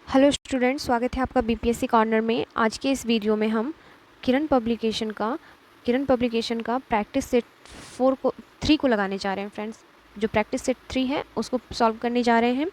Hello student, स्वागत है आपका बीपीएससी कॉर्नर में। आज के इस वीडियो में हम किरण पब्लिकेशन का प्रैक्टिस सेट 3 को लगाने जा रहे हैं फ्रेंड्स। जो प्रैक्टिस सेट 3 है उसको सॉल्व करने जा रहे हैं।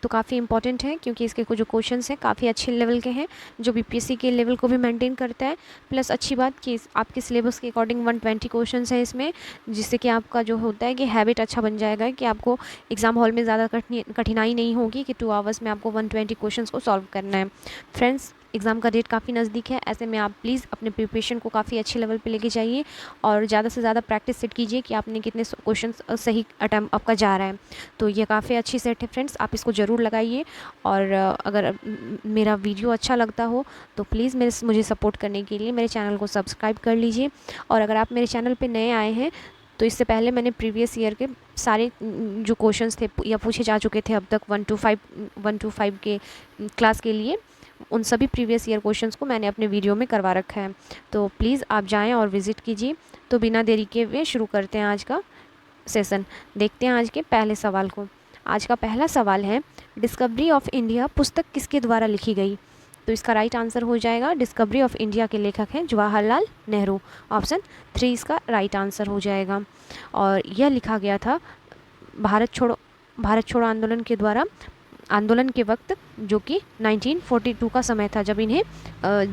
तो काफ़ी इंपॉर्टेंट है क्योंकि इसके कुछ जो क्वेश्चंस हैं काफ़ी अच्छे लेवल के हैं, जो बीपीएससी के लेवल को भी मेंटेन करता है। प्लस अच्छी बात कि आपके सिलेबस के अकॉर्डिंग 120 क्वेश्चंस हैं इसमें, जिससे कि आपका जो होता है कि हैबिट अच्छा बन जाएगा कि आपको एग्ज़ाम हॉल में ज़्यादा कठिनाई नहीं होगी कि 2 आवर्स में आपको 120 क्वेश्चंस को सॉल्व करना है। फ्रेंड्स, एग्ज़ाम का डेट काफ़ी नज़दीक है, ऐसे में आप प्लीज़ अपने प्रिपरेशन को काफ़ी अच्छे लेवल पे लेके जाइए और ज़्यादा से ज़्यादा प्रैक्टिस सेट कीजिए कि आपने कितने क्वेश्चन सही अटैम्प्ट आपका जा रहा है। तो ये काफ़ी अच्छी सेट है फ्रेंड्स, आप इसको ज़रूर लगाइए। और अगर मेरा वीडियो अच्छा लगता हो तो प्लीज़ मुझे सपोर्ट करने के लिए मेरे चैनल को सब्सक्राइब कर लीजिए। और अगर आप मेरे चैनल पर नए आए हैं तो इससे पहले मैंने प्रीवियस ईयर के सारे जो क्वेश्चंस थे या पूछे जा चुके थे अब तक 1 to 5 के क्लास के लिए, उन सभी प्रीवियस ईयर क्वेश्चंस को मैंने अपने वीडियो में करवा रखा है। तो प्लीज़ आप जाएं और विज़िट कीजिए। तो बिना देरी के हुए शुरू करते हैं आज का सेशन। देखते हैं आज के पहले सवाल को। आज का पहला सवाल है, डिस्कवरी ऑफ इंडिया पुस्तक किसके द्वारा लिखी गई? तो इसका राइट आंसर हो जाएगा, डिस्कवरी ऑफ इंडिया के लेखक हैं जवाहरलाल नेहरू। ऑप्शन 3 इसका राइट आंसर हो जाएगा। और यह लिखा गया था भारत छोड़ो आंदोलन के द्वारा, आंदोलन के वक्त, जो कि 1942 का समय था, जब इन्हें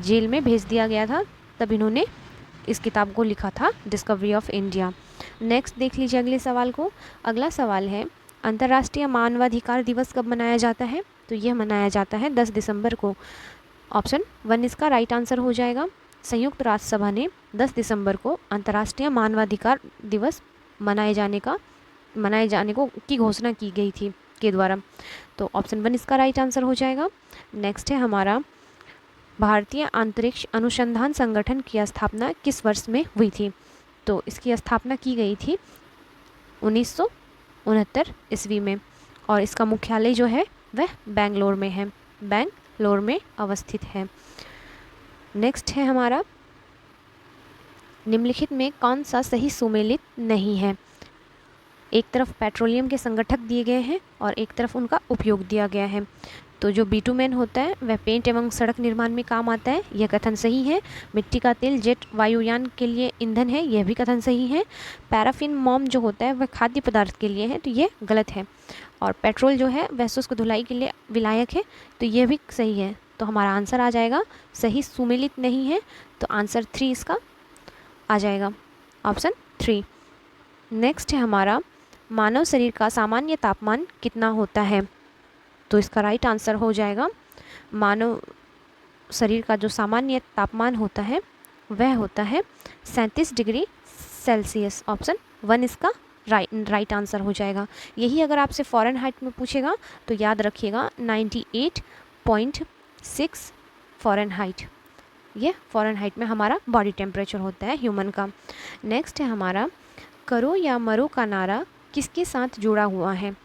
जेल में भेज दिया गया था, तब इन्होंने इस किताब को लिखा था, डिस्कवरी ऑफ इंडिया। नेक्स्ट देख लीजिए अगले सवाल को। अगला सवाल है, अंतर्राष्ट्रीय मानवाधिकार दिवस कब मनाया जाता है? तो यह मनाया जाता है 10 दिसंबर को। ऑप्शन 1 इसका राइट आंसर हो जाएगा। संयुक्त राष्ट्र सभा ने 10 दिसंबर को अंतर्राष्ट्रीय मानवाधिकार दिवस मनाए जाने को की घोषणा की गई थी के द्वारा। तो ऑप्शन 1 इसका राइट आंसर हो जाएगा। नेक्स्ट है हमारा, भारतीय अंतरिक्ष अनुसंधान संगठन की स्थापना किस वर्ष में हुई थी? तो इसकी स्थापना की गई थी 1969 ईस्वी में, और इसका मुख्यालय जो है वह बेंगलोर में है, बेंगलोर में अवस्थित है। नेक्स्ट है हमारा, निम्नलिखित में कौन सा सही सुमेलित नहीं है? एक तरफ पेट्रोलियम के संगठक दिए गए हैं और एक तरफ उनका उपयोग दिया गया है। तो जो बिटुमेन होता है वह पेंट एवं सड़क निर्माण में काम आता है, यह कथन सही है। मिट्टी का तेल जेट वायुयान के लिए ईंधन है, यह भी कथन सही है। पैराफिन मोम जो होता है वह खाद्य पदार्थ के लिए है, तो यह गलत है। और पेट्रोल जो है वह शुष्क धुलाई के लिए विलायक है, तो यह भी सही है। तो हमारा आंसर आ जाएगा सही सुमेलित नहीं है, तो आंसर 3 इसका आ जाएगा, ऑप्शन 3। नेक्स्ट है हमारा, मानव शरीर का सामान्य तापमान कितना होता है? तो इसका राइट आंसर हो जाएगा, मानव शरीर का जो सामान्य तापमान होता है वह होता है 37 डिग्री सेल्सियस। ऑप्शन 1 इसका राइट आंसर हो जाएगा। यही अगर आपसे फ़ारेनहाइट में पूछेगा तो याद रखिएगा 98.6 फ़ारेनहाइट, ये फ़ारेनहाइट में हमारा बॉडी टेम्परेचर होता है ह्यूमन का। नेक्स्ट है हमारा, करो या मरो का नारा किसके साथ जुड़ा हुआ है?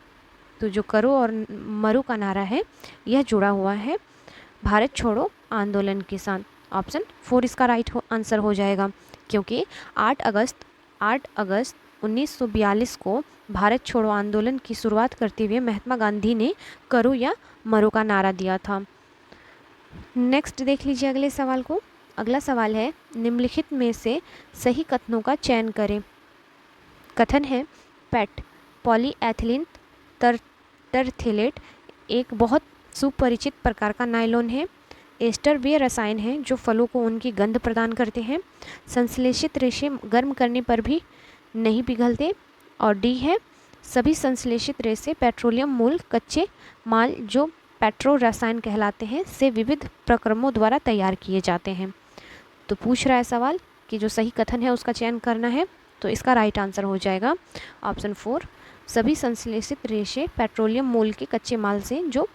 तो जो करो और मरो का नारा है यह जुड़ा हुआ है भारत छोड़ो आंदोलन के साथ। ऑप्शन 4 इसका राइट आंसर हो जाएगा, क्योंकि 8 अगस्त 1942 को भारत छोड़ो आंदोलन की शुरुआत करते हुए महात्मा गांधी ने करो या मरो का नारा दिया था। नेक्स्ट देख लीजिए अगले सवाल को। अगला सवाल है, निम्नलिखित में से सही कथनों का चयन करें। कथन है, पेट पॉलीएथिलीन टरथेलेट एक बहुत सुपरिचित प्रकार का नायलॉन है। एस्टर वे रसायन हैं जो फलों को उनकी गंध प्रदान करते हैं। संश्लेषित रेशे गर्म करने पर भी नहीं पिघलते। और डी है, सभी संश्लेषित रेशे पेट्रोलियम मूल कच्चे माल जो पेट्रो रसायन कहलाते हैं से विविध प्रक्रमों द्वारा तैयार किए जाते हैं। तो पूछ रहा है सवाल कि जो सही कथन है उसका चयन करना है, तो इसका राइट आंसर हो जाएगा ऑप्शन 4, सभी संश्लेषित रेशे पेट्रोलियम मूल के कच्चे माल से जो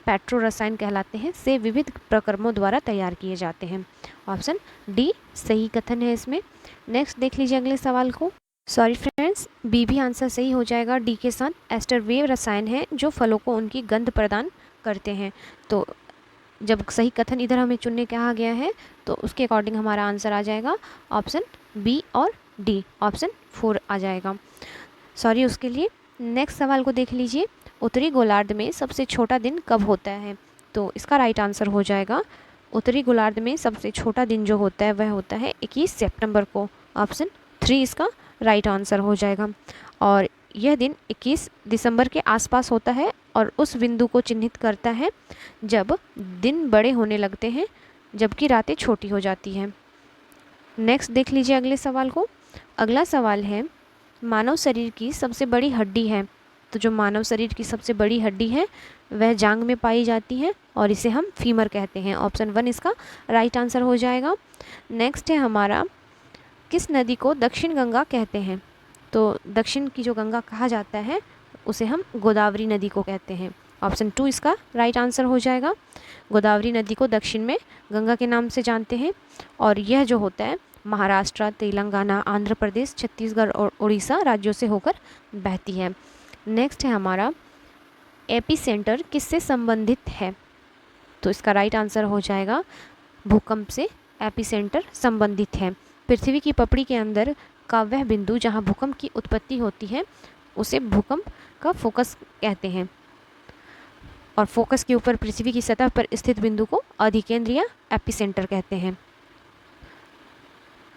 पेट्रो रसायन कहलाते हैं से विविध प्रक्रमों द्वारा तैयार किए जाते हैं। ऑप्शन डी सही कथन है इसमें। नेक्स्ट देख लीजिए अगले सवाल को। सॉरी फ्रेंड्स, बी भी आंसर सही हो जाएगा डी के साथ। एस्टर वे रसायन है जो फलों को उनकी गंध प्रदान करते हैं। तो जब सही कथन इधर हमें चुनने कहा गया है तो उसके अकॉर्डिंग हमारा आंसर आ जाएगा ऑप्शन बी और डी, ऑप्शन 4 आ जाएगा। सॉरी उसके लिए। नेक्स्ट सवाल को देख लीजिए, उत्तरी गोलार्ध में सबसे छोटा दिन कब होता है? तो इसका राइट आंसर हो जाएगा उत्तरी गोलार्ध में सबसे छोटा दिन जो होता है वह होता है 21 सितंबर को। ऑप्शन 3 इसका राइट आंसर हो जाएगा। और यह दिन 21 दिसंबर के आसपास होता है और उस बिंदु को चिन्हित करता है जब दिन बड़े होने लगते हैं जबकि रातें छोटी हो जाती हैं। नेक्स्ट देख लीजिए अगले सवाल को। अगला सवाल है मानव शरीर की सबसे बड़ी हड्डी है। तो जो मानव शरीर की सबसे बड़ी हड्डी है वह जांघ में पाई जाती है और इसे हम फीमर कहते हैं। ऑप्शन 1 इसका राइट आंसर हो जाएगा। नेक्स्ट है हमारा किस नदी को दक्षिण गंगा कहते हैं। तो दक्षिण की जो गंगा कहा जाता है उसे हम गोदावरी नदी को कहते हैं। ऑप्शन 2 इसका राइट आंसर हो जाएगा। गोदावरी नदी को दक्षिण में गंगा के नाम से जानते हैं और यह जो होता है महाराष्ट्र, तेलंगाना, आंध्र प्रदेश, छत्तीसगढ़ और उड़ीसा राज्यों से होकर बहती है। नेक्स्ट है हमारा एपी सेंटर किससे संबंधित है। तो इसका राइट आंसर हो जाएगा भूकंप से एपी सेंटर संबंधित है। पृथ्वी की पपड़ी के अंदर का वह बिंदु जहां भूकंप की उत्पत्ति होती है उसे भूकंप का फोकस कहते हैं और फोकस के ऊपर पृथ्वी की सतह पर स्थित बिंदु को अधिकेंद्र या एपिसेंटर कहते हैं।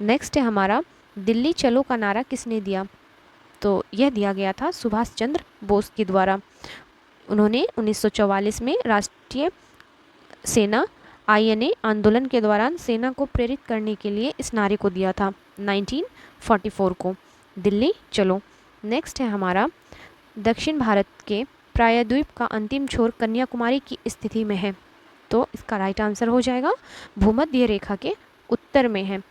नेक्स्ट है हमारा दिल्ली चलो का नारा किसने दिया। तो यह दिया गया था सुभाष चंद्र बोस के द्वारा। उन्होंने 1944 में राष्ट्रीय सेना INA आंदोलन के दौरान सेना को प्रेरित करने के लिए इस नारे को दिया था 1944 को, दिल्ली चलो। नेक्स्ट है हमारा दक्षिण भारत के प्रायद्वीप का अंतिम छोर कन्याकुमारी की स्थिति में है। तो इसका राइट आंसर हो जाएगा भूमध्य रेखा के उत्तर में है,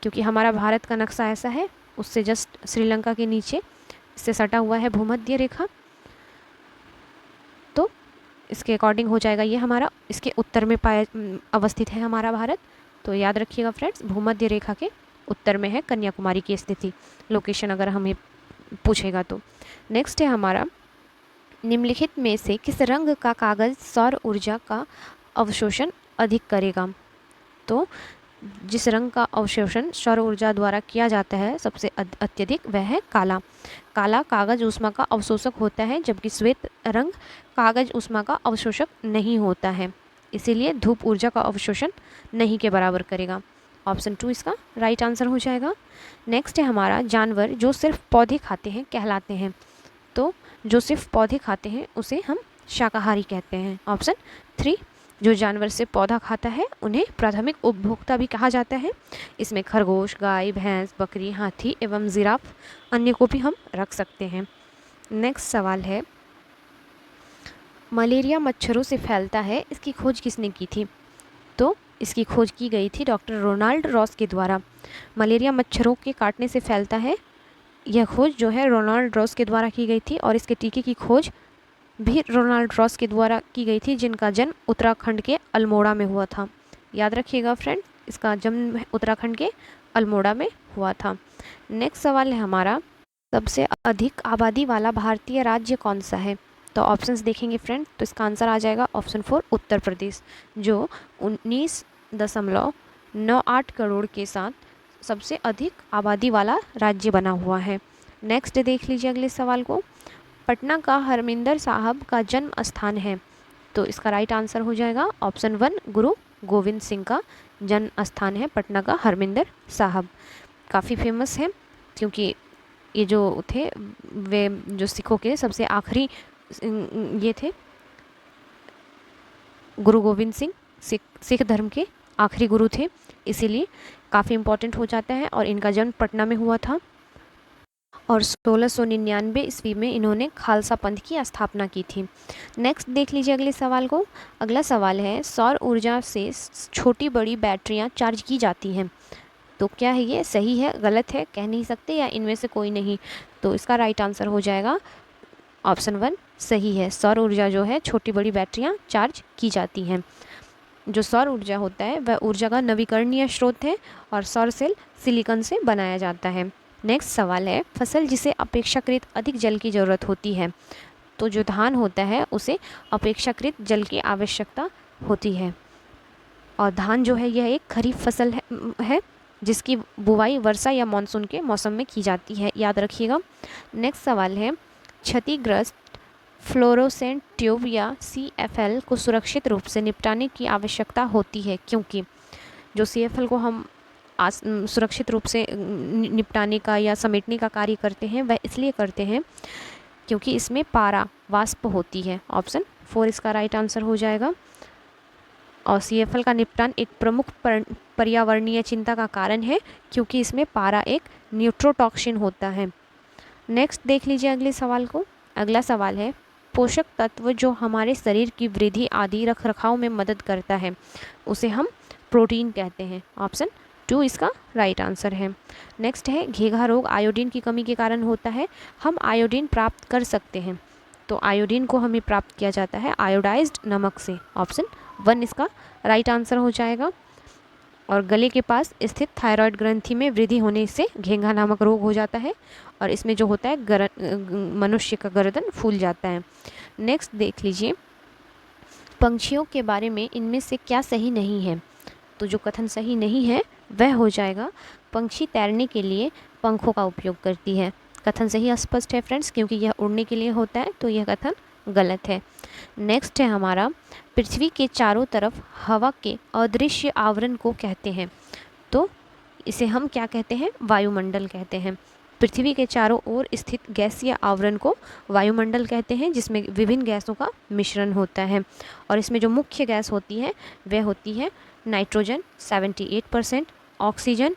क्योंकि हमारा भारत का नक्शा ऐसा है, उससे जस्ट श्रीलंका के नीचे इससे सटा हुआ है भूमध्य रेखा। तो इसके अकॉर्डिंग हो जाएगा ये हमारा, इसके उत्तर में अवस्थित है हमारा भारत। तो याद रखिएगा फ्रेंड्स, भूमध्य रेखा के उत्तर में है कन्याकुमारी की स्थिति, लोकेशन अगर हमें पूछेगा तो। नेक्स्ट है हमारा निम्नलिखित में से किस रंग का कागज़ सौर ऊर्जा का अवशोषण अधिक करेगा। तो जिस रंग का अवशोषण सौर ऊर्जा द्वारा किया जाता है सबसे अत्यधिक वह है काला। काला कागज ऊष्मा का अवशोषक होता है जबकि श्वेत रंग कागज ऊष्मा का अवशोषक नहीं होता है, इसीलिए धूप ऊर्जा का अवशोषण नहीं के बराबर करेगा। ऑप्शन 2 इसका राइट आंसर हो जाएगा। नेक्स्ट है हमारा जानवर जो सिर्फ पौधे खाते हैं कहलाते हैं। तो जो सिर्फ पौधे खाते हैं उसे हम शाकाहारी कहते हैं। ऑप्शन 3 जो जानवर से पौधा खाता है उन्हें प्राथमिक उपभोक्ता भी कहा जाता है। इसमें खरगोश, गाय, भैंस, बकरी, हाथी एवं जिराफ अन्य को भी हम रख सकते हैं। नेक्स्ट सवाल है मलेरिया मच्छरों से फैलता है, इसकी खोज किसने की थी। तो इसकी खोज की गई थी डॉक्टर रोनाल्ड रॉस के द्वारा। मलेरिया मच्छरों के काटने से फैलता है, यह खोज जो है रोनाल्ड रॉस के द्वारा की गई थी और इसके टीके की खोज भी रोनाल्ड रॉस के द्वारा की गई थी, जिनका जन्म उत्तराखंड के अल्मोड़ा में हुआ था। याद रखिएगा फ्रेंड, इसका जन्म उत्तराखंड के अल्मोड़ा में हुआ था। नेक्स्ट सवाल है हमारा सबसे अधिक आबादी वाला भारतीय राज्य कौन सा है। तो ऑप्शंस देखेंगे फ्रेंड, तो इसका आंसर आ जाएगा ऑप्शन 4 उत्तर प्रदेश, जो 19.98 करोड़ के साथ सबसे अधिक आबादी वाला राज्य बना हुआ है। नेक्स्ट देख लीजिए अगले सवाल को। पटना का हरमिंदर साहब का जन्म स्थान है। तो इसका राइट आंसर हो जाएगा ऑप्शन 1 गुरु गोविंद सिंह का जन्म स्थान है पटना का हरमिंदर साहब। काफ़ी फेमस है क्योंकि ये जो थे वे जो सिखों के सबसे आखिरी ये थे, गुरु गोविंद सिंह सिख धर्म के आखिरी गुरु थे, इसीलिए काफ़ी इम्पोर्टेंट हो जाता है और इनका जन्म पटना में हुआ था और 1699 ईस्वी में इन्होंने खालसा पंथ की स्थापना की थी। नेक्स्ट देख लीजिए अगले सवाल को। अगला सवाल है सौर ऊर्जा से छोटी बड़ी बैटरियां चार्ज की जाती हैं। तो क्या है ये, सही है, गलत है, कह नहीं सकते, या इनमें से कोई नहीं। तो इसका राइट आंसर हो जाएगा ऑप्शन 1 सही है। सौर ऊर्जा जो है छोटी बड़ी बैटरियां चार्ज की जाती हैं। जो सौर ऊर्जा होता है वह ऊर्जा का नवीकरणीय स्रोत है और सौर सेल सिलिकॉन से बनाया जाता है। नेक्स्ट सवाल है फसल जिसे अपेक्षाकृत अधिक जल की ज़रूरत होती है। तो जो धान होता है उसे अपेक्षाकृत जल की आवश्यकता होती है और धान जो है यह एक खरीफ फसल है जिसकी बुवाई वर्षा या मानसून के मौसम में की जाती है, याद रखिएगा। नेक्स्ट सवाल है क्षतिग्रस्त फ्लोरोसेंट ट्यूब या CFL को सुरक्षित रूप से निपटाने की आवश्यकता होती है, क्योंकि जो CFL को हम सुरक्षित रूप से निपटाने का या समेटने का कार्य करते हैं वह इसलिए करते हैं क्योंकि इसमें पारा वाष्प होती है। ऑप्शन 4 इसका राइट आंसर हो जाएगा। और CFL का निपटान एक प्रमुख पर्यावरणीय चिंता का कारण है क्योंकि इसमें पारा एक न्यूट्रोटॉक्सिन होता है। नेक्स्ट देख लीजिए अगले सवाल को। अगला सवाल है, पोषक तत्व जो हमारे शरीर की वृद्धि आदि रख रखाव में मदद करता है उसे हम प्रोटीन कहते हैं। ऑप्शन 2 इसका राइट आंसर है। नेक्स्ट है, घेघा रोग आयोडीन की कमी के कारण होता है। हम आयोडीन प्राप्त कर सकते हैं, तो आयोडीन को हमें प्राप्त किया जाता है आयोडाइज्ड नमक से। ऑप्शन 1 इसका राइट आंसर हो जाएगा। और गले के पास स्थित थायराइड ग्रंथि में वृद्धि होने से घेंघा नामक रोग हो जाता है और इसमें जो होता है मनुष्य का गर्दन फूल जाता है। नेक्स्ट देख लीजिए, पंछियों के बारे में इनमें से क्या सही नहीं है। तो जो कथन सही नहीं है वह हो जाएगा, पंछी तैरने के लिए पंखों का उपयोग करती है। कथन सही अस्पष्ट है फ्रेंड्स, क्योंकि यह उड़ने के लिए होता है, तो यह कथन गलत है। नेक्स्ट है हमारा, पृथ्वी के चारों तरफ हवा के अदृश्य आवरण को कहते हैं, तो इसे हम क्या कहते हैं, वायुमंडल कहते हैं। पृथ्वी के चारों ओर स्थित गैसीय आवरण को वायुमंडल कहते हैं, जिसमें विभिन्न गैसों का मिश्रण होता है। और इसमें जो मुख्य गैस होती है वह होती है नाइट्रोजन 78%, ऑक्सीजन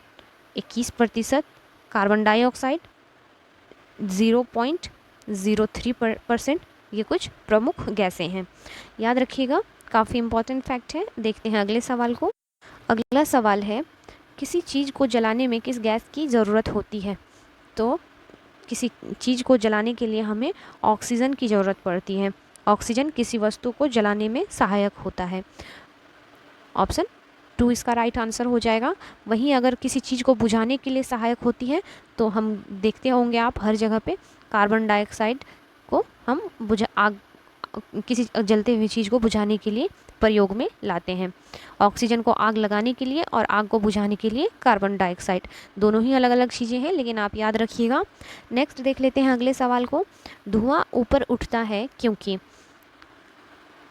21%, कार्बन डाइऑक्साइड 0.03%। ये कुछ प्रमुख गैसें हैं, याद रखिएगा, काफ़ी इंपॉर्टेंट फैक्ट है। देखते हैं अगले सवाल को। अगला सवाल है, किसी चीज़ को जलाने में किस गैस की ज़रूरत होती है। तो किसी चीज़ को जलाने के लिए हमें ऑक्सीजन की ज़रूरत पड़ती है। ऑक्सीजन किसी वस्तु को जलाने में सहायक होता है। ऑप्शन 2 इसका राइट आंसर हो जाएगा। वहीं अगर किसी चीज़ को बुझाने के लिए सहायक होती है तो हम देखते होंगे आप हर जगह पे कार्बन डाइऑक्साइड को हम किसी जलते हुए चीज़ को बुझाने के लिए प्रयोग में लाते हैं। ऑक्सीजन को आग लगाने के लिए और आग को बुझाने के लिए कार्बन डाइऑक्साइड, दोनों ही अलग अलग चीज़ें हैं, लेकिन आप याद रखिएगा। नेक्स्ट देख लेते हैं अगले सवाल को। धुआं ऊपर उठता है क्योंकि,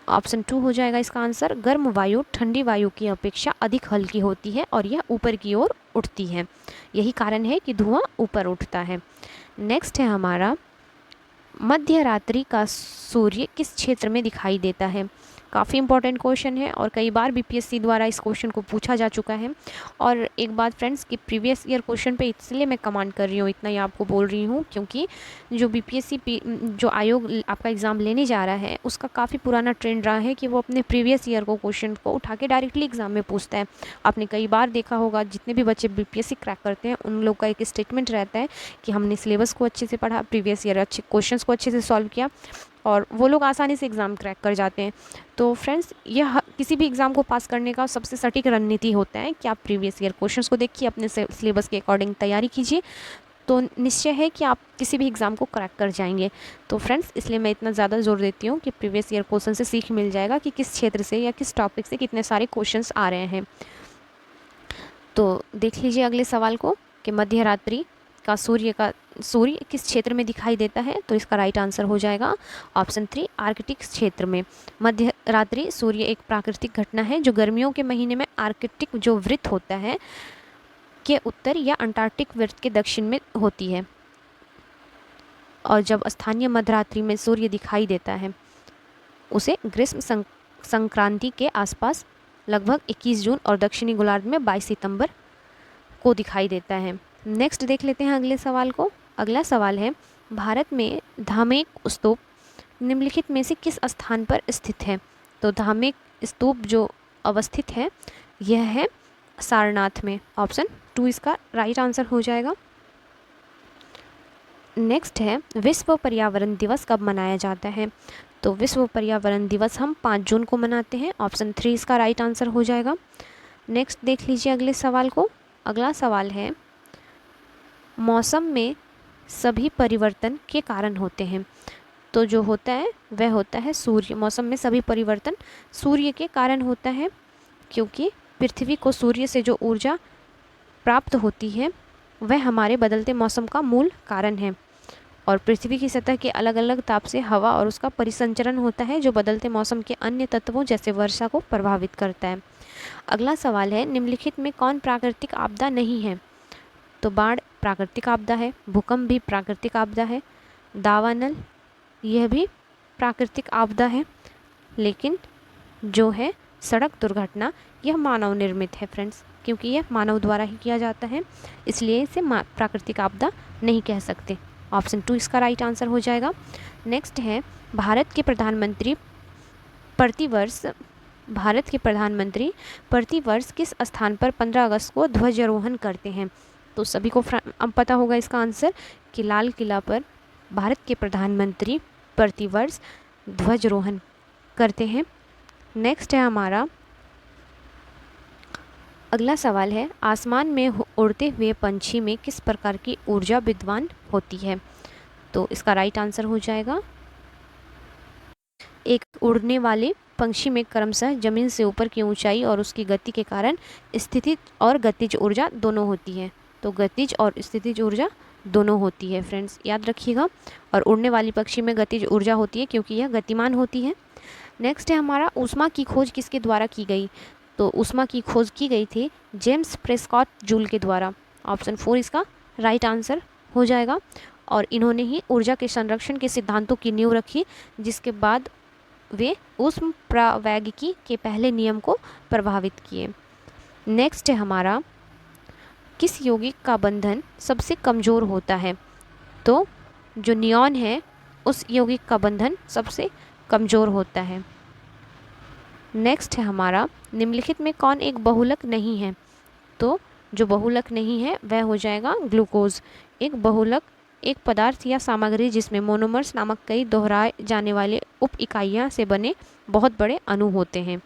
ऑप्शन 2 हो जाएगा इसका आंसर, गर्म वायु ठंडी वायु की अपेक्षा अधिक हल्की होती है और यह ऊपर की ओर उठती है, यही कारण है कि धुआं ऊपर उठता है। नेक्स्ट है हमारा, मध्य रात्रि का सूर्य किस क्षेत्र में दिखाई देता है। काफ़ी इंपॉर्टेंट क्वेश्चन है और कई बार बीपीएससी द्वारा इस क्वेश्चन को पूछा जा चुका है। और एक बात फ्रेंड्स कि प्रीवियस ईयर क्वेश्चन पे इसलिए मैं कमांड कर रही हूँ, इतना ही आपको बोल रही हूँ, क्योंकि जो बीपीएससी जो आयोग आपका एग्ज़ाम लेने जा रहा है उसका काफ़ी पुराना ट्रेंड रहा है कि वो अपने प्रीवियस ईयर को क्वेश्चन को उठा के डायरेक्टली एग्जाम में पूछता है। आपने कई बार देखा होगा, जितने भी बच्चे बीपीएससी क्रैक करते हैं उन लोग का एक स्टेटमेंट रहता है कि हमने सिलेबस को अच्छे से पढ़ा, प्रीवियस ईयर अच्छे क्वेश्चन को अच्छे से सॉल्व किया, और वो लोग आसानी से एग्ज़ाम क्रैक कर जाते हैं। तो फ्रेंड्स, यह किसी भी एग्ज़ाम को पास करने का सबसे सटीक रणनीति होता है कि आप प्रीवियस ईयर क्वेश्चंस को देखिए, अपने सिलेबस के अकॉर्डिंग तैयारी कीजिए, तो निश्चय है कि आप किसी भी एग्ज़ाम को क्रैक कर जाएंगे। तो फ्रेंड्स, इसलिए मैं इतना ज़्यादा जोर देती हूँ कि प्रीवियस ईयर क्वेश्चन से सीख मिल जाएगा कि किस क्षेत्र से या किस टॉपिक से कितने सारे क्वेश्चंस आ रहे हैं। तो देख लीजिए अगले सवाल को कि मध्य रात्रि का सूर्य किस क्षेत्र में दिखाई देता है। तो इसका राइट आंसर हो जाएगा ऑप्शन 3, आर्कटिक क्षेत्र में। मध्य रात्रि सूर्य एक प्राकृतिक घटना है जो गर्मियों के महीने में आर्कटिक जो वृत्त होता है के उत्तर या अंटार्कटिक वृत्त के दक्षिण में होती है। और जब स्थानीय मध्यरात्रि में सूर्य दिखाई देता है उसे ग्रीष्म संक्रांति के आसपास लगभग 21 जून और दक्षिणी गोलार्ध में 22 सितंबर को दिखाई देता है। नेक्स्ट देख लेते हैं अगले सवाल को। अगला सवाल है, भारत में धामेक स्तूप निम्नलिखित में से किस स्थान पर स्थित है। तो धामेक स्तूप जो अवस्थित है यह है सारनाथ में। ऑप्शन 2 इसका राइट आंसर हो जाएगा। नेक्स्ट है, विश्व पर्यावरण दिवस कब मनाया जाता है। तो विश्व पर्यावरण दिवस हम 5 जून को मनाते हैं। ऑप्शन 3 इसका राइट आंसर हो जाएगा। नेक्स्ट देख लीजिए अगले सवाल को। अगला सवाल है, मौसम में सभी परिवर्तन के कारण होते हैं। तो जो होता है वह होता है सूर्य। मौसम में सभी परिवर्तन सूर्य के कारण होता है, क्योंकि पृथ्वी को सूर्य से जो ऊर्जा प्राप्त होती है वह हमारे बदलते मौसम का मूल कारण है। और पृथ्वी की सतह के अलग अलग ताप से हवा और उसका परिसंचरण होता है, जो बदलते मौसम के अन्य तत्वों जैसे वर्षा को प्रभावित करता है। अगला सवाल है, निम्नलिखित में कौन प्राकृतिक आपदा नहीं है? तो बाढ़ प्राकृतिक आपदा है, भूकंप भी प्राकृतिक आपदा है, दावानल यह भी प्राकृतिक आपदा है, लेकिन जो है सड़क दुर्घटना यह मानव निर्मित है फ्रेंड्स, क्योंकि यह मानव द्वारा ही किया जाता है, इसलिए इसे प्राकृतिक आपदा नहीं कह सकते। ऑप्शन 2 इसका राइट आंसर हो जाएगा। नेक्स्ट है, भारत के प्रधानमंत्री प्रति वर्ष किस स्थान पर 15 अगस्त को ध्वजारोहण करते हैं? तो सभी को अब पता होगा इसका आंसर कि लाल किला पर भारत के प्रधानमंत्री प्रतिवर्ष ध्वजारोहण करते हैं। नेक्स्ट है हमारा अगला सवाल है, आसमान में उड़ते हुए पंछी में किस प्रकार की ऊर्जा विद्यमान होती है? तो इसका राइट आंसर हो जाएगा, एक उड़ने वाले पंछी में क्रमशः जमीन से ऊपर की ऊंचाई और उसकी गति के कारण स्थितिज और गतिज ऊर्जा दोनों होती है। तो गतिज और स्थितिज ऊर्जा दोनों होती है फ्रेंड्स, याद रखिएगा। और उड़ने वाली पक्षी में गतिज ऊर्जा होती है क्योंकि यह गतिमान होती है। नेक्स्ट है हमारा, ऊष्मा की खोज किसके द्वारा की गई? तो ऊष्मा की खोज की गई थी जेम्स प्रेस्कॉट जूल के द्वारा। ऑप्शन 4 इसका राइट आंसर हो जाएगा। और इन्होंने ही ऊर्जा के संरक्षण के सिद्धांतों की नींव रखी, जिसके बाद वे ऊष्म प्रवैगिकी के पहले नियम को प्रभावित किए। नेक्स्ट है हमारा, किस यौगिक का बंधन सबसे कमज़ोर होता है? तो जो नियॉन है उस यौगिक का बंधन सबसे कमज़ोर होता है। नेक्स्ट है हमारा, निम्नलिखित में कौन एक बहुलक नहीं है? तो जो बहुलक नहीं है वह हो जाएगा ग्लूकोज। एक बहुलक एक पदार्थ या सामग्री जिसमें मोनोमर्स नामक कई दोहराए जाने वाले उप इकाइयाँ से बने बहुत बड़े अणु होते हैं।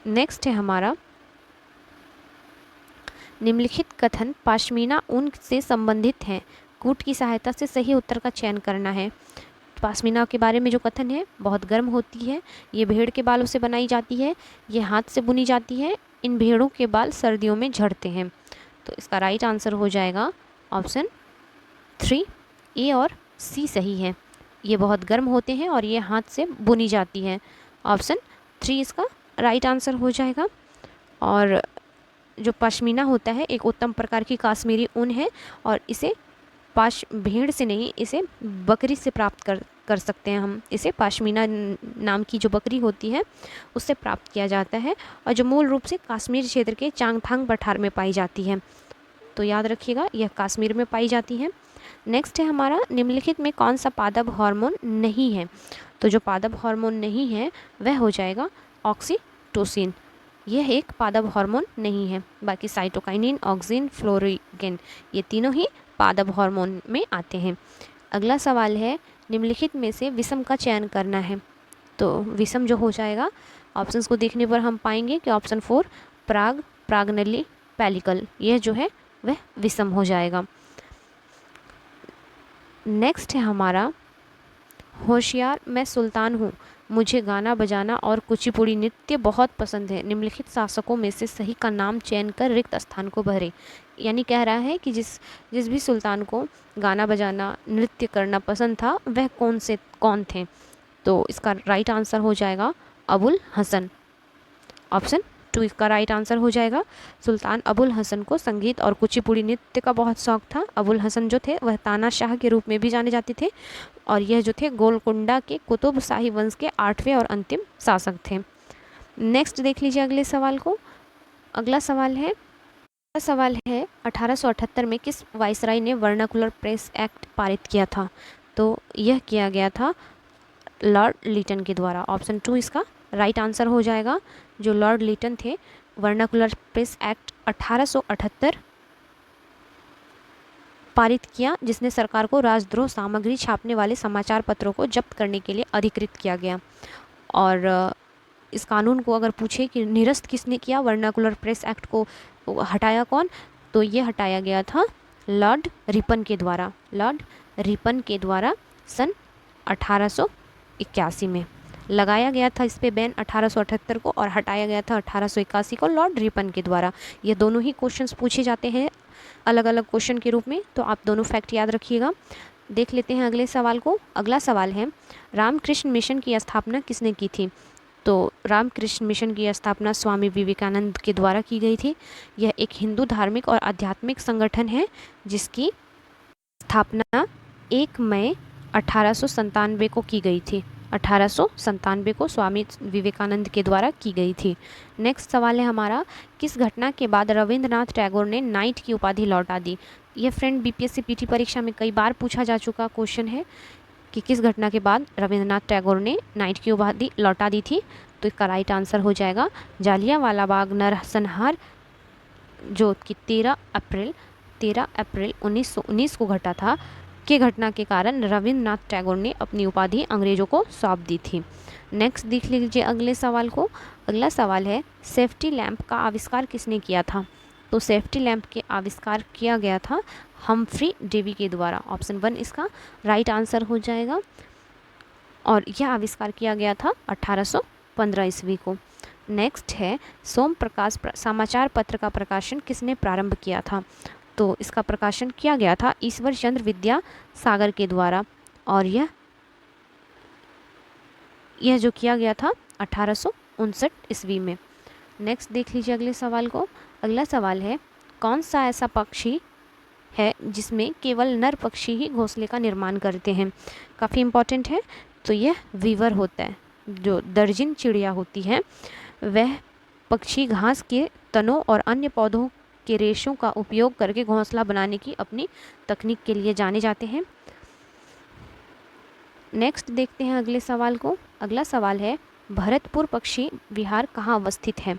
नेक्स्ट है हमारा, निम्नलिखित कथन पश्मीना ऊन से संबंधित हैं, कूट की सहायता से सही उत्तर का चयन करना है। पश्मीना के बारे में जो कथन है, बहुत गर्म होती है, ये भेड़ के बालों से बनाई जाती है, ये हाथ से बुनी जाती है, इन भेड़ों के बाल सर्दियों में झड़ते हैं। तो इसका राइट आंसर हो जाएगा ऑप्शन 3, ए और सी सही है। ये बहुत गर्म होते हैं और ये हाथ से बुनी जाती है। ऑप्शन 3 इसका राइट आंसर हो जाएगा। और जो पश्मीना होता है एक उत्तम प्रकार की काश्मीरी ऊन है और इसे भेड़ से नहीं, इसे बकरी से प्राप्त कर सकते हैं हम। इसे पश्मीना नाम की जो बकरी होती है उससे प्राप्त किया जाता है और जो मूल रूप से कश्मीर क्षेत्र के चांगथांग पठार में पाई जाती है। तो याद रखिएगा यह कश्मीर में पाई जाती है। नेक्स्ट है हमारा, निम्नलिखित में कौन सा पादप हार्मोन नहीं है? तो जो पादप हार्मोन नहीं है वह हो जाएगा ऑक्सीटोसिन। यह एक पादप हार्मोन नहीं है। बाकी साइटोकाइनिन, ऑक्सिन, फ्लोरिगेन ये तीनों ही पादप हार्मोन में आते हैं। अगला सवाल है, निम्नलिखित में से विषम का चयन करना है। तो विषम जो हो जाएगा, ऑप्शंस को देखने पर हम पाएंगे कि ऑप्शन 4 प्राग, प्रागनली, पेलिकल यह जो है वह विषम हो जाएगा। नेक्स्ट है हमारा, होशियार मैं सुल्तान हूँ, मुझे गाना बजाना और कुचिपुड़ी नृत्य बहुत पसंद है, निम्नलिखित शासकों में से सही का नाम चयन कर रिक्त स्थान को भरे। यानी कह रहा है कि जिस भी सुल्तान को गाना बजाना नृत्य करना पसंद था वह कौन थे? तो इसका राइट आंसर हो जाएगा अबुल हसन। ऑप्शन 2 इसका राइट आंसर हो जाएगा। सुल्तान अबुल हसन को संगीत और कुचिपुड़ी नृत्य का बहुत शौक था। अबुल हसन जो थे वह तानाशाह के रूप में भी जाने जाते थे और यह जो थे गोलकुंडा के कुतुब शाही वंश के 8वें और अंतिम शासक थे। नेक्स्ट देख लीजिए अगले सवाल को। अगला सवाल है 1878 में किस वायसराय ने वर्नाकुलर प्रेस एक्ट पारित किया था? तो यह किया गया था लॉर्ड लिटन के द्वारा। ऑप्शन 2 इसका राइट आंसर हो जाएगा। जो लॉर्ड लिटन थे, वर्नाकुलर प्रेस एक्ट 1878 पारित किया, जिसने सरकार को राजद्रोह सामग्री छापने वाले समाचार पत्रों को जब्त करने के लिए अधिकृत किया गया। और इस कानून को अगर पूछे कि निरस्त किसने किया, वर्नाकुलर प्रेस एक्ट को हटाया कौन, तो ये हटाया गया था लॉर्ड रिपन के द्वारा। लॉर्ड रिपन के द्वारा सन 1881 में लगाया गया था इस पे बैन 1878 को, और हटाया गया था 1881 को लॉर्ड रिपन के द्वारा। ये दोनों ही क्वेश्चंस पूछे जाते हैं अलग अलग क्वेश्चन के रूप में, तो आप दोनों फैक्ट याद रखिएगा। देख लेते हैं अगले सवाल को। अगला सवाल है, रामकृष्ण मिशन की स्थापना किसने की थी? तो रामकृष्ण मिशन की स्थापना स्वामी विवेकानंद के द्वारा की गई थी। यह एक हिंदू धार्मिक और आध्यात्मिक संगठन है जिसकी स्थापना 1 मई 1897 को की गई थी। 1897 को स्वामी विवेकानंद के द्वारा की गई थी। नेक्स्ट सवाल है हमारा, किस घटना के बाद रविंद्रनाथ टैगोर ने नाइट की उपाधि लौटा दी? यह फ्रेंड बीपीएससी पीटी परीक्षा में कई बार पूछा जा चुका क्वेश्चन है कि किस घटना के बाद रविंद्रनाथ टैगोर ने नाइट की उपाधि लौटा दी थी। तो इसका राइट आंसर हो जाएगा जालियांवाला बाग नरसंहार, जो कि 13 अप्रैल 1919 को घटा था, के घटना के कारण रविंद्रनाथ टैगोर ने अपनी उपाधि अंग्रेजों को सौंप दी थी। नेक्स्ट देख लीजिए अगले सवाल को। अगला सवाल है, सेफ्टी लैंप का आविष्कार किसने किया था? तो सेफ्टी लैंप के आविष्कार किया गया था हम्फ्री डेवी के द्वारा। ऑप्शन 1 इसका राइट आंसर हो जाएगा। और यह आविष्कार किया गया था 1815 ईस्वी को। नेक्स्ट है, सोम प्रकाश समाचार पत्र का प्रकाशन किसने प्रारंभ किया था? तो इसका प्रकाशन किया गया था ईश्वर चंद्र विद्यासागर के द्वारा, और यह जो किया गया था 1859 ईस्वी में। नेक्स्ट देख लीजिए अगले सवाल को। अगला सवाल है, कौन सा ऐसा पक्षी है जिसमें केवल नर पक्षी ही घोंसले का निर्माण करते हैं? काफ़ी इम्पॉर्टेंट है। तो यह वीवर होता है। जो दर्जन चिड़िया होती है वह पक्षी घास के तनों और अन्य पौधों के रेशों का उपयोग करके घोंसला बनाने की अपनी तकनीक के लिए जाने जाते हैं। नेक्स्ट देखते हैं अगले सवाल को। अगला सवाल है, भरतपुर पक्षी विहार कहाँ अवस्थित है?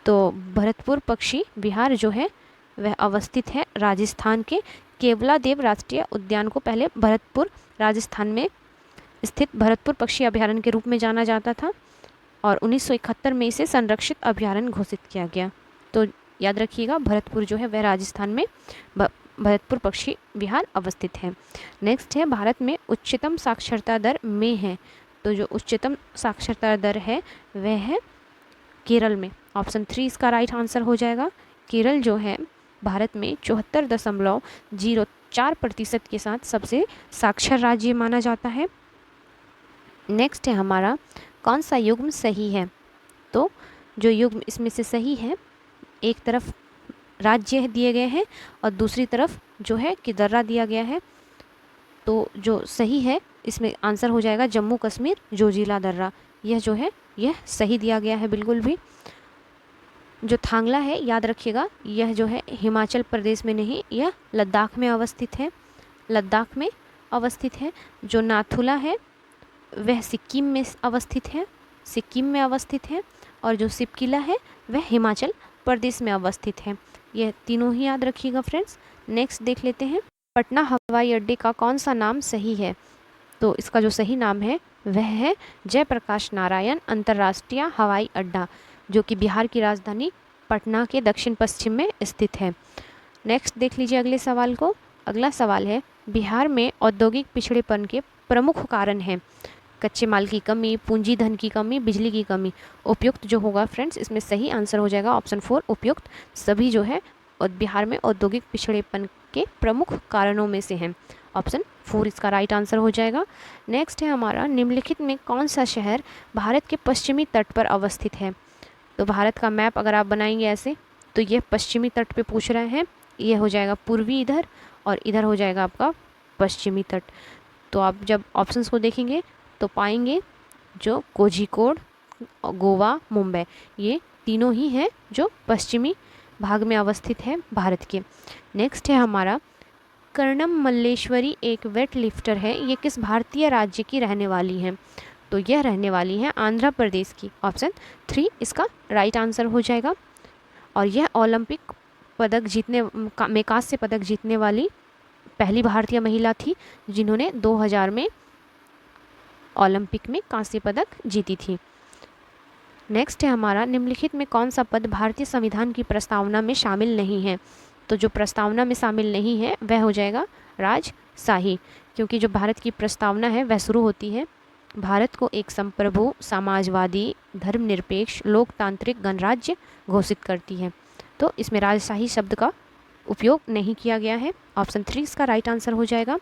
तो भरतपुर पक्षी विहार जो है वह अवस्थित है राजस्थान के केवलादेव राष्ट्रीय उद्यान को पहले भरतपुर राजस्थान में स्थित भरतपुर पक्षी अभयारण्य के रूप में जाना जाता था, और 1971 में इसे संरक्षित अभयारण्य घोषित किया गया। तो याद रखिएगा, भरतपुर जो है वह राजस्थान में भरतपुर पक्षी विहार अवस्थित है। नेक्स्ट है, भारत में उच्चतम साक्षरता दर में है। तो जो उच्चतम साक्षरता दर है वह है केरल में। ऑप्शन 3 इसका राइट आंसर हो जाएगा। केरल जो है भारत में 74.04% के साथ सबसे साक्षर राज्य माना जाता है। नेक्स्ट है हमारा, कौन सा युग्म सही है? तो जो युग्म इसमें से सही है, एक तरफ राज्य दिए गए हैं और दूसरी तरफ जो है कि दर्रा दिया गया है। तो जो सही है इसमें आंसर हो जाएगा जम्मू कश्मीर जोजिला दर्रा। यह जो है यह सही दिया गया है बिल्कुल भी। जो थांगला है याद रखिएगा, यह जो है हिमाचल प्रदेश में नहीं, यह लद्दाख में अवस्थित है। लद्दाख में अवस्थित है। जो नाथुला है वह सिक्किम में अवस्थित है। सिक्किम में अवस्थित है। और जो सिपकिला है वह हिमाचल प्रदेश में अवस्थित है। यह तीनों ही याद रखिएगा फ्रेंड्स। नेक्स्ट देख लेते हैं, पटना हवाई अड्डे का कौन सा नाम सही है? तो इसका जो सही नाम है वह है जयप्रकाश नारायण अंतर्राष्ट्रीय हवाई अड्डा, जो कि बिहार की राजधानी पटना के दक्षिण पश्चिम में स्थित है। नेक्स्ट देख लीजिए अगले सवाल को। अगला सवाल है, बिहार में औद्योगिक पिछड़ेपन के प्रमुख कारण हैं कच्चे माल की कमी, पूंजी धन की कमी, बिजली की कमी। उपयुक्त जो होगा फ्रेंड्स इसमें सही आंसर हो जाएगा ऑप्शन 4 उपयुक्त। सभी जो है और बिहार में औद्योगिक पिछड़ेपन के प्रमुख कारणों में से हैं। ऑप्शन 4 इसका राइट आंसर हो जाएगा। नेक्स्ट है हमारा, निम्नलिखित में कौन सा शहर भारत के पश्चिमी तट पर अवस्थित है? तो भारत का मैप अगर आप बनाएंगे ऐसे, तो यह पश्चिमी तट पे पूछ रहे हैं। यह हो जाएगा पूर्वी इधर, और इधर हो जाएगा आपका पश्चिमी तट। तो आप जब ऑप्शंस को देखेंगे तो पाएंगे जो कोझिकोड, गोवा, मुंबई, ये तीनों ही हैं जो पश्चिमी भाग में अवस्थित है भारत के। नेक्स्ट है हमारा, कर्णम मल्लेश्वरी एक वेट लिफ्टर है, ये किस भारतीय राज्य की रहने वाली हैं? तो यह रहने वाली है आंध्र प्रदेश की। ऑप्शन 3 इसका राइट आंसर हो जाएगा। और यह ओलंपिक पदक जीतने में कांस्य पदक जीतने वाली पहली भारतीय महिला थी जिन्होंने 2000 में ओलंपिक में कांस्य पदक जीती थी। नेक्स्ट है हमारा, निम्नलिखित में कौन सा पद भारतीय संविधान की प्रस्तावना में शामिल नहीं है? तो जो प्रस्तावना में शामिल नहीं है वह हो जाएगा राजशाही, क्योंकि जो भारत की प्रस्तावना है वह शुरू होती है, भारत को एक संप्रभु, समाजवादी, धर्मनिरपेक्ष, लोकतांत्रिक गणराज्य घोषित करती है। तो इसमें राजशाही शब्द का उपयोग नहीं किया गया है। ऑप्शन 3 इसका राइट आंसर हो जाएगा।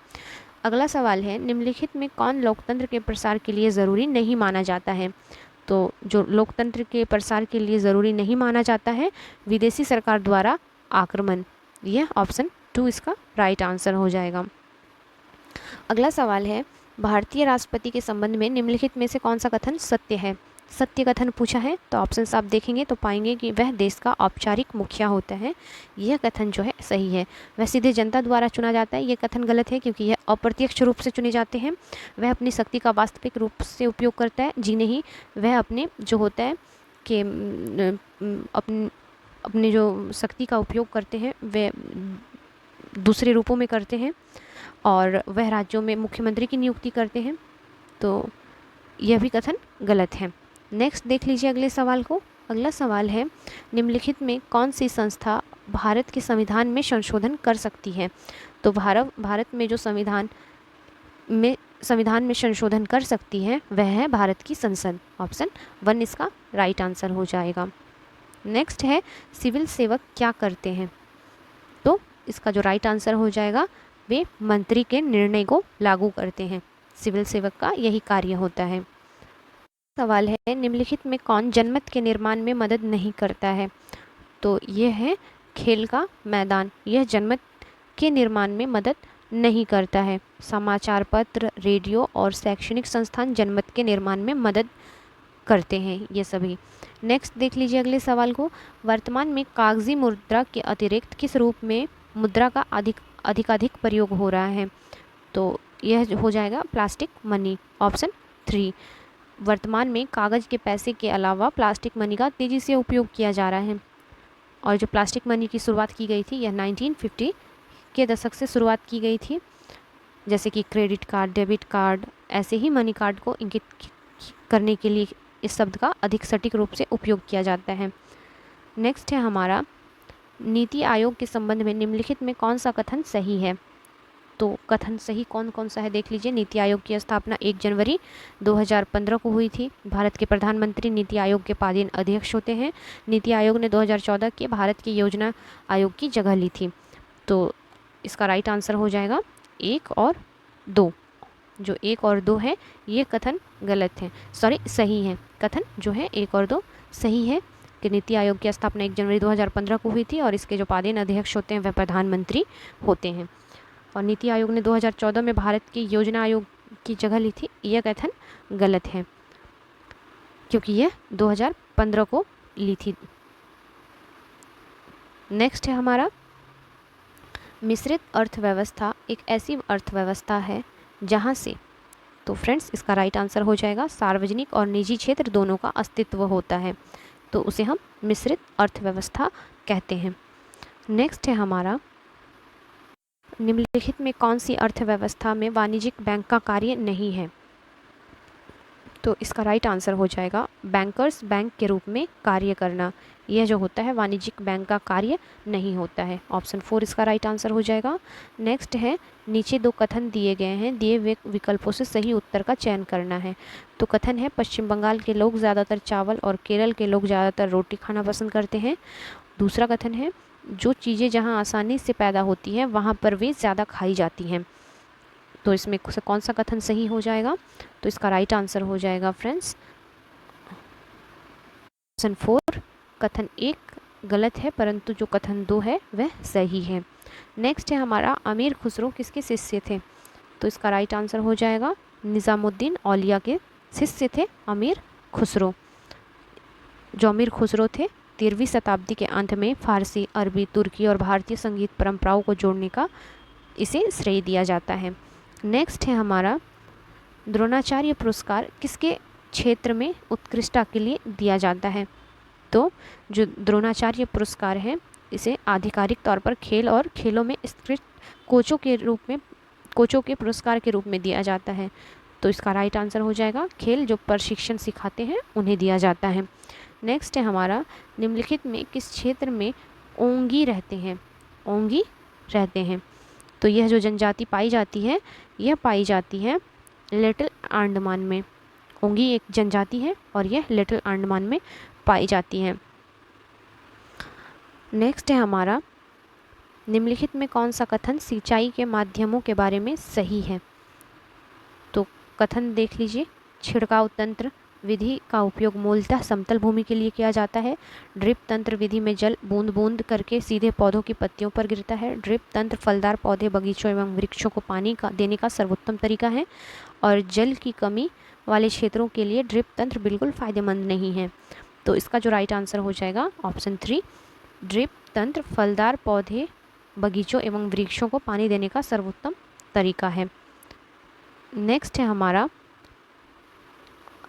अगला सवाल है, निम्नलिखित में कौन लोकतंत्र के प्रसार के लिए ज़रूरी नहीं माना जाता है? तो जो लोकतंत्र के प्रसार के लिए ज़रूरी नहीं माना जाता है, विदेशी सरकार द्वारा आक्रमण। यह ऑप्शन 2 इसका राइट आंसर हो जाएगा। अगला सवाल है, भारतीय राष्ट्रपति के संबंध में निम्नलिखित में से कौन सा कथन सत्य है? सत्य कथन पूछा है, तो ऑप्शंस आप देखेंगे तो पाएंगे कि वह देश का औपचारिक मुखिया होता है। यह कथन जो है सही है। वह सीधे जनता द्वारा चुना जाता है, यह कथन गलत है क्योंकि यह अप्रत्यक्ष रूप से चुने जाते हैं। वह अपनी शक्ति का वास्तविक रूप से उपयोग करता है, जी नहीं, वह अपने जो होता है कि अपने जो शक्ति का उपयोग करते हैं वे दूसरे रूपों में करते हैं, और वह राज्यों में मुख्यमंत्री की नियुक्ति करते हैं। तो यह भी कथन गलत है। नेक्स्ट देख लीजिए अगले सवाल को। अगला सवाल है, निम्नलिखित में कौन सी संस्था भारत के संविधान में संशोधन कर सकती है? तो भारत में जो संविधान में संशोधन कर सकती है वह है भारत की संसद। ऑप्शन 1 इसका राइट आंसर हो जाएगा। नेक्स्ट है, सिविल सेवक क्या करते हैं? तो इसका जो राइट आंसर हो जाएगा, वे मंत्री के निर्णय को लागू करते हैं। सिविल सेवक का यही कार्य होता है। सवाल है, निम्नलिखित में कौन जनमत के निर्माण में मदद नहीं करता है? तो यह है खेल का मैदान। यह जनमत के निर्माण में मदद नहीं करता है। समाचार पत्र, रेडियो और शैक्षणिक संस्थान जनमत के निर्माण में मदद करते हैं ये सभी। नेक्स्ट देख लीजिए अगले सवाल को। वर्तमान में कागजी मुद्रा के अतिरिक्त किस रूप में मुद्रा का अधिकाधिक प्रयोग हो रहा है? तो यह हो जाएगा प्लास्टिक मनी। ऑप्शन 3। वर्तमान में कागज़ के पैसे के अलावा प्लास्टिक मनी का तेज़ी से उपयोग किया जा रहा है। और जो प्लास्टिक मनी की शुरुआत की गई थी यह 1950 के दशक से शुरुआत की गई थी। जैसे कि क्रेडिट कार्ड, डेबिट कार्ड, ऐसे ही मनी कार्ड को इंगित करने के लिए इस शब्द का अधिक सटीक रूप से उपयोग किया जाता है। नेक्स्ट है हमारा, नीति आयोग के संबंध में निम्नलिखित में कौन सा कथन सही है? तो कथन सही कौन कौन सा है देख लीजिए। नीति आयोग की स्थापना 1 जनवरी 2015 को हुई थी। भारत के प्रधानमंत्री नीति आयोग के पदेन अध्यक्ष होते हैं। नीति आयोग ने 2014 के भारत के योजना आयोग की जगह ली थी। तो इसका राइट आंसर हो जाएगा 1 और 2। जो 1 और 2 है ये कथन गलत है, सही है। कथन जो है 1 और 2 सही है कि नीति आयोग की स्थापना 1 जनवरी 2015 को हुई थी और इसके जो पदेन अध्यक्ष होते हैं वह प्रधानमंत्री होते हैं। और नीति आयोग ने 2014 में भारत के योजना आयोग की जगह ली थी, यह कथन गलत है क्योंकि यह 2015 को ली थी। नेक्स्ट है हमारा, मिश्रित अर्थव्यवस्था एक ऐसी अर्थव्यवस्था है जहां से, तो फ्रेंड्स इसका राइट आंसर हो जाएगा सार्वजनिक और निजी क्षेत्र दोनों का अस्तित्व होता है, तो उसे हम मिश्रित अर्थव्यवस्था कहते हैं। नेक्स्ट है हमारा, निम्नलिखित में कौन सी अर्थव्यवस्था में वाणिज्यिक बैंक का कार्य नहीं है? तो इसका राइट आंसर हो जाएगा बैंकर्स बैंक के रूप में कार्य करना। यह जो होता है वाणिज्यिक बैंक का कार्य नहीं होता है। ऑप्शन 4 इसका राइट आंसर हो जाएगा। नेक्स्ट है, नीचे 2 कथन दिए गए हैं, दिए हुए विकल्पों से सही उत्तर का चयन करना है। तो कथन है, पश्चिम बंगाल के लोग ज़्यादातर चावल और केरल के लोग ज़्यादातर रोटी खाना पसंद करते हैं। दूसरा कथन है, जो चीज़ें जहाँ आसानी से पैदा होती हैं वहाँ पर वे ज़्यादा खाई जाती हैं। तो इसमें से कौन सा कथन सही हो जाएगा? तो इसका राइट आंसर हो जाएगा फ्रेंड्स ऑप्शन 4। कथन 1 गलत है परंतु जो कथन 2 है वह सही है। नेक्स्ट है हमारा, अमीर खुसरो किसके शिष्य थे? तो इसका राइट आंसर हो जाएगा निज़ामुद्दीन औलिया के शिष्य थे अमीर खुसरो। जो अमीर खुसरो थे 13वीं शताब्दी के अंत में फारसी, अरबी, तुर्की और भारतीय संगीत परंपराओं को जोड़ने का इसे श्रेय दिया जाता है। नेक्स्ट है हमारा, द्रोणाचार्य पुरस्कार किसके क्षेत्र में उत्कृष्टता के लिए दिया जाता है? तो जो द्रोणाचार्य पुरस्कार है इसे आधिकारिक तौर पर खेल और खेलों में उत्कृष्ट कोचों के पुरस्कार के रूप में दिया जाता है। तो इसका राइट आंसर हो जाएगा खेल जो प्रशिक्षण सिखाते हैं उन्हें दिया जाता है। नेक्स्ट है हमारा, निम्नलिखित में किस क्षेत्र में ओंगी रहते हैं? ओंगी रहते हैं, तो यह जो जनजाति पाई जाती है यह पाई जाती है लिटिल अंडमान में। ओंगी एक जनजाति है और यह लिटिल अंडमान में पाई जाती है। नेक्स्ट है हमारा, निम्नलिखित में कौन सा कथन सिंचाई के माध्यमों के बारे में सही है? तो कथन देख लीजिए। छिड़काव तंत्र विधि का उपयोग मूलतः समतल भूमि के लिए किया जाता है। ड्रिप तंत्र विधि में जल बूंद बूंद करके सीधे पौधों की पत्तियों पर गिरता है। ड्रिप तंत्र फलदार पौधे, बगीचों एवं वृक्षों को पानी का देने का सर्वोत्तम तरीका है और जल की कमी वाले क्षेत्रों के लिए ड्रिप तंत्र बिल्कुल फायदेमंद नहीं है। तो इसका जो राइट आंसर हो जाएगा ऑप्शन 3, ड्रिप तंत्र फलदार पौधे, बगीचों एवं वृक्षों को पानी देने का सर्वोत्तम तरीका है। नेक्स्ट है हमारा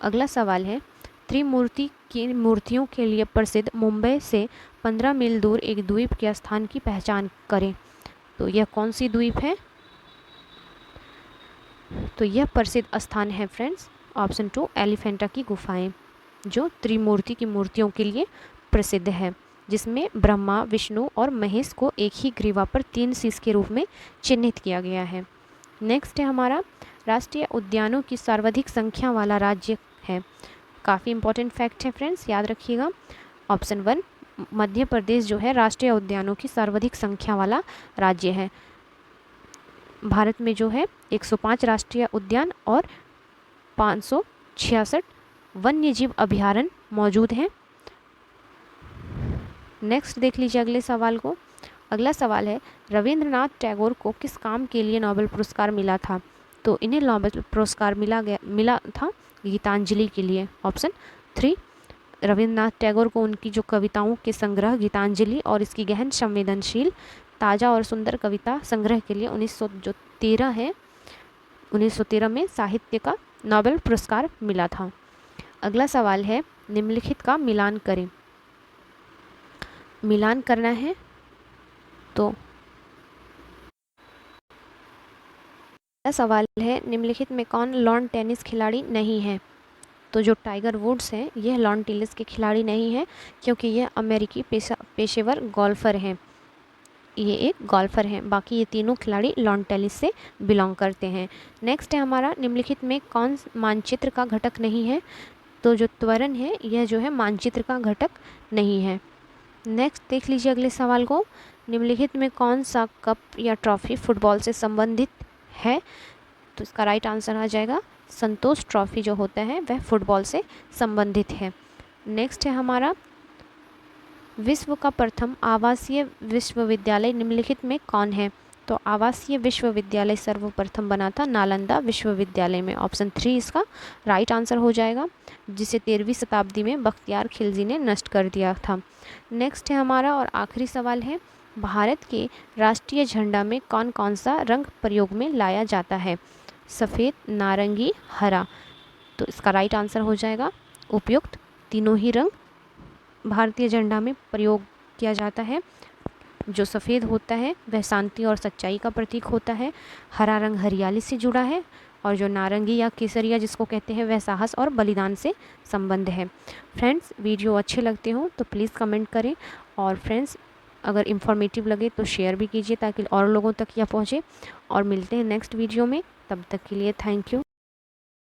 अगला सवाल है, त्रिमूर्ति की मूर्तियों के लिए प्रसिद्ध मुंबई से 15 मील दूर एक द्वीप के स्थान की पहचान करें। तो यह कौन सी द्वीप है? तो यह प्रसिद्ध स्थान है फ्रेंड्स ऑप्शन 2, एलिफेंटा की गुफाएं, जो त्रिमूर्ति की मूर्तियों के लिए प्रसिद्ध है, जिसमें ब्रह्मा, विष्णु और महेश को एक ही ग्रीवा पर 3 शीश के रूप में चिन्हित किया गया है। नेक्स्ट है हमारा, राष्ट्रीय उद्यानों की सर्वाधिक संख्या वाला राज्य है। काफ़ी इंपॉर्टेंट फैक्ट है फ्रेंड्स, याद रखिएगा। ऑप्शन 1, मध्य प्रदेश जो है राष्ट्रीय उद्यानों की सर्वाधिक संख्या वाला राज्य है। भारत में जो है 105 राष्ट्रीय उद्यान और 566 वन्यजीव अभयारण्य मौजूद हैं। नेक्स्ट देख लीजिए अगले सवाल को। अगला सवाल है, रविंद्रनाथ टैगोर को किस काम के लिए नोबेल पुरस्कार मिला था? तो इन्हें नोबेल पुरस्कार मिला था गीतांजलि के लिए। ऑप्शन 3, रविंद्रनाथ टैगोर को उनकी जो कविताओं के संग्रह गीतांजलि और इसकी गहन संवेदनशील, ताज़ा और सुंदर कविता संग्रह के लिए 1913 में साहित्य का नोबेल पुरस्कार मिला था। अगला सवाल है, निम्नलिखित का मिलान करें। मिलान करना है तो सवाल है, निम्नलिखित में कौन लॉन टेनिस खिलाड़ी नहीं है? तो जो टाइगर वुड्स हैं यह लॉन टेनिस के खिलाड़ी नहीं है, क्योंकि यह अमेरिकी पेशेवर गोल्फर हैं। ये एक गोल्फर हैं, बाकी ये तीनों खिलाड़ी लॉन टेनिस से बिलोंग करते हैं। नेक्स्ट है हमारा, निम्नलिखित में कौन मानचित्र का घटक नहीं है? तो जो त्वरण है यह जो है मानचित्र का घटक नहीं है। नेक्स्ट देख लीजिए अगले सवाल को, निम्नलिखित में कौन सा कप या ट्रॉफी फुटबॉल से संबंधित है? तो इसका राइट आंसर आ जाएगा संतोष ट्रॉफी जो होता है वह फुटबॉल से संबंधित है। नेक्स्ट है हमारा, विश्व का प्रथम आवासीय विश्वविद्यालय निम्नलिखित में कौन है? तो आवासीय विश्वविद्यालय सर्वप्रथम बना था नालंदा विश्वविद्यालय में। ऑप्शन 3 इसका राइट आंसर हो जाएगा, जिसे 13वीं शताब्दी में बख्तियार खिलजी ने नष्ट कर दिया था। नेक्स्ट है हमारा और आखिरी सवाल है, भारत के राष्ट्रीय झंडा में कौन कौन सा रंग प्रयोग में लाया जाता है? सफ़ेद, नारंगी, हरा। तो इसका राइट आंसर हो जाएगा उपयुक्त तीनों ही रंग भारतीय झंडा में प्रयोग किया जाता है। जो सफ़ेद होता है वह शांति और सच्चाई का प्रतीक होता है, हरा रंग हरियाली से जुड़ा है, और जो नारंगी या केसरिया जिसको कहते हैं वह साहस और बलिदान से संबंध है। फ्रेंड्स, वीडियो अच्छे लगते हो तो प्लीज़ कमेंट करें, और फ्रेंड्स अगर इन्फॉर्मेटिव लगे तो शेयर भी कीजिए ताकि और लोगों तक यह पहुँचे। और मिलते हैं नेक्स्ट वीडियो में, तब तक के लिए थैंक यू।